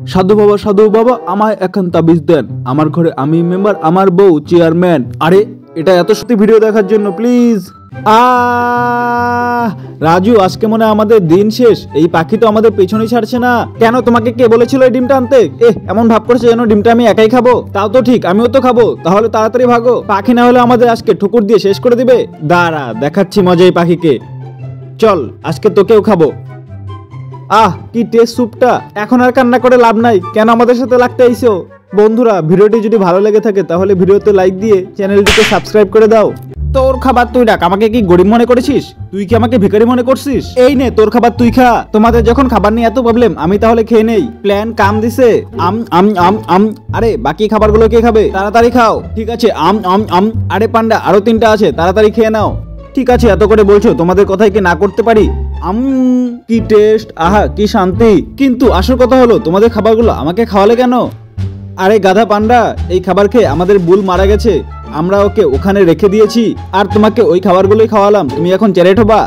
সাধু বাবা আমায় এখন তাবিজ দেন। আমার ঘরে আমি মেম্বার, আমার বউ চেয়ারম্যান। আরে এটা এত সত্যি ভিডিও দেখার জন্য প্লিজ। রাজু, আজকে মনে হয় আমাদের দিন শেষ। এই পাখি তো আমাদের পেছনে ছাড়ছে না। কেন, তোমাকে কে বলেছিল এই ডিমটা আনতে? এমন ভাব করছে যেন ডিমটা আমি একাই খাবো। তাও তো ঠিক, আমিও তো খাবো। তাহলে তাড়াতাড়ি ভাগো, পাখি না হলে আমাদের আজকে ঠুকুর দিয়ে শেষ করে দিবে। দাঁড়া, দেখাচ্ছি মজা এই পাখিকে। চল, আজকে তোকেও খাবো। কি টেস্ট স্যুপটা। এখন আর কান্না করে লাভ নাই। কেন আমাদের সাথে লাগতে আইছো? বন্ধুরা, ভিডিওটি যদি ভালো লেগে থাকে তাহলে ভিডিওতে লাইক দিয়ে চ্যানেলটিকে সাবস্ক্রাইব করে দাও। তোর খাবার তুই ডাক। আমাকে কি গরিব মনে করেছিস? তুই কি আমাকে ভিখারি মনে করছিস? এই নে তোর খাবার, তুই খা। তোমাদের যখন খাবার নিয়ে এত প্রবলেম, আমি তাহলে খেয়ে নেই। প্ল্যান কাম দিছে। আম আম আম আম। আরে বাকি খাবারগুলো কে খাবে? তাড়াতাড়ি খাও। ঠিক আছে, আম আম আম। আরে পান্ডা, আরো 3টা আছে, তাড়াতাড়ি খেয়ে নাও। ঠিক আছে, এত করে বলছো, তোমাদের কথাই কি না করতে পারি? কি টেস্ট, আহা কি শান্তি। কিন্তু আসল কথা হলো, তোমাদের খাবারগুলো আমাকে খাওয়ালে কেন? আরে গাধা পান্ডা, এই খাবার খেয়ে আমাদের বুল মারা গেছে। আমরা ওকে ওখানে রেখে দিয়েছি, আর তোমাকে ওই খাবারগুলোই খাওয়ালাম। তুমি এখন চ্যারেট হবা?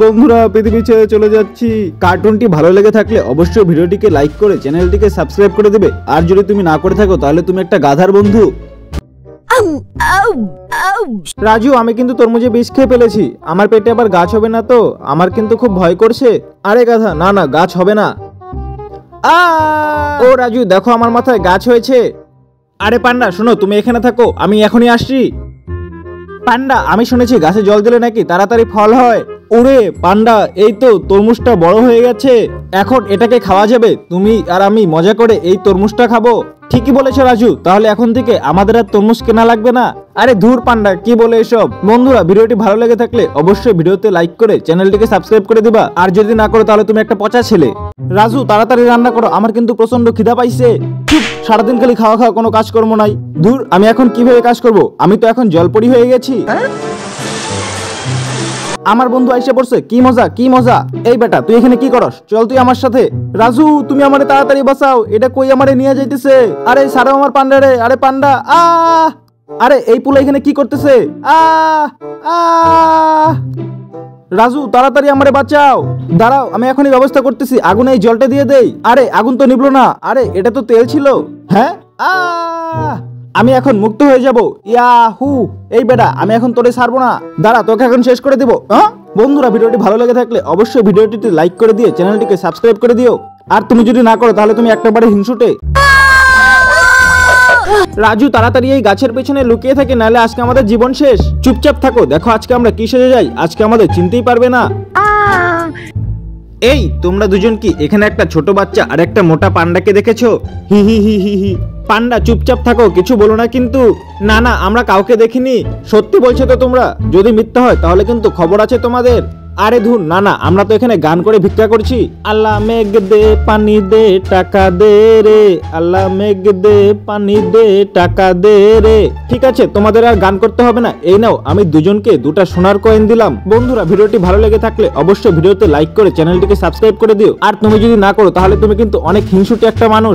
বন্ধুরা, পৃথিবী ছেড়ে চলে যাচ্ছি। কার্টুনটি ভালো লেগে থাকলে অবশ্যই ভিডিওটিকে লাইক করে চ্যানেলটিকে সাবস্ক্রাইব করে দেবে। আর যদি তুমি না করে থাকো তাহলে তুমি একটা গাধার বন্ধু। রাজু, আমি কিন্তু তরমুজে বিষ খেয়ে ফেলেছি। আমার পেটে আবার গাছ হবে না তো? আমার কিন্তু খুব ভয় করছে। আরে গাধা, না না, গাছ হবে না। ও রাজু, দেখো আমার মাথায় গাছ হয়েছে। আরে পান্ডা শোনো, তুমি এখানে থাকো, আমি এখনই আসছি। পান্ডা, আমি শুনেছি গাছে জল দিলে নাকি তাড়াতাড়ি ফল হয়। ওরে পান্ডা, এই তো তরমুজটা বড় হয়ে গেছে। এখন এটাকে খাওয়া যাবে। তুমি আর আমি মজা করে এই তরমুজটা খাবো। ঠিকই বলেছো রাজু, তাহলে এখন থেকে আমাদের আর তরমুজ কেনা লাগবে না। আরে ধুর পান্ডা, কি বলে এসব। বন্ধুরা, ভিডিওটি ভালো লেগে থাকলে অবশ্যই ভিডিওতে লাইক করে চ্যানেলটিকে সাবস্ক্রাইব করে দিবা। আর যদি না করো তাহলে তুমি একটা পচা ছেলে। রাজু, তাড়াতাড়ি রান্না করো, আমার কিন্তু প্রচন্ড খিদা পাইছে। সারাদিন খালি খাওয়া খাওয়া, কোনো কাজকর্ম নাই। ধুর, আমি এখন কিভাবে কাজ করব? আমি তো এখন জলপরি হয়ে গেছি। আমার বন্ধু আইসা পড়ছে, কি মজা কি মজা। এই বেটা, তুই এখানে কি করস? চল তুই আমার সাথে। রাজু, তুমি আমারে তাড়াতাড়ি বাঁচাও, এটা কই আমারে নিয়ে যাইতেছে। আরে সারাও আমার পান্ডা রে। আরে পান্ডা, আরে এই পুলা এখানে কি করতেছে? রাজু, তাড়াতাড়ি আমারে বাঁচাও। দাঁড়াও, আমি এখনই ব্যবস্থা করতেছি। আগুনে এই জলটা দিয়ে দেই। আরে আগুন তো নিভলো না। আরে এটা তো তেল ছিল। হ্যাঁ, আমি এখন মুক্ত হয়ে যাব। ইয়াহু! এই বেটা, আমি এখন তোরে ছাড়বো না। দাঁড়া, তোকে এখন শেষ করে দিব। বন্ধুরা, ভিডিওটি ভালো লেগে থাকলে অবশ্যই ভিডিওটিতে লাইক করে দিয়ে চ্যানেলটিকে সাবস্ক্রাইব করে দিও। আর তুমি যদি না করো তাহলে তুমি একটাবারে হিংসুটে। রাজু, তাড়াতাড়ি এই গাছের পেছনে লুকিয়ে থাকে, নাহলে আজকে আমাদের জীবন শেষ। চুপচাপ থাকো, দেখো আজকে আমরা কি সেজে যাই। আজকে আমাদের চিনতেই পারবে না। এই তোমরা দুজন কি এখানে একটা ছোট বাচ্চা আর একটা মোটা পান্ডাকে দেখেছো? হি হি হি হি হি। পান্ডা, চুপচাপ থাকো, কিছু বলো না কিন্তু। না না, আমরা কাউকে দেখিনি। সত্যি বলছো তো তোমরা? যদি মিথ্যা হয় তাহলে কিন্তু খবর আছে তোমাদের। আরে ধুর, না না, আমরা তো এখানে গান করে ভিক্ষা করছি। আল্লাহ মেঘ দে পানি দে টাকা দে রে, আল্লাহ মেঘ দে পানি দে টাকা দে রে। ঠিক আছে, তোমাদের আর গান করতে হবে না। এই নাও, আমি দুজনকে 2টা সোনার কয়েন দিলাম। বন্ধুরা, ভিডিওটি ভালো লেগে থাকলে অবশ্যই ভিডিওতে লাইক করে চ্যানেলটিকে সাবস্ক্রাইব করে দিও। আর তুমি যদি না করো তাহলে তুমি কিন্তু অনেক হিংসুটে একটা মানুষ।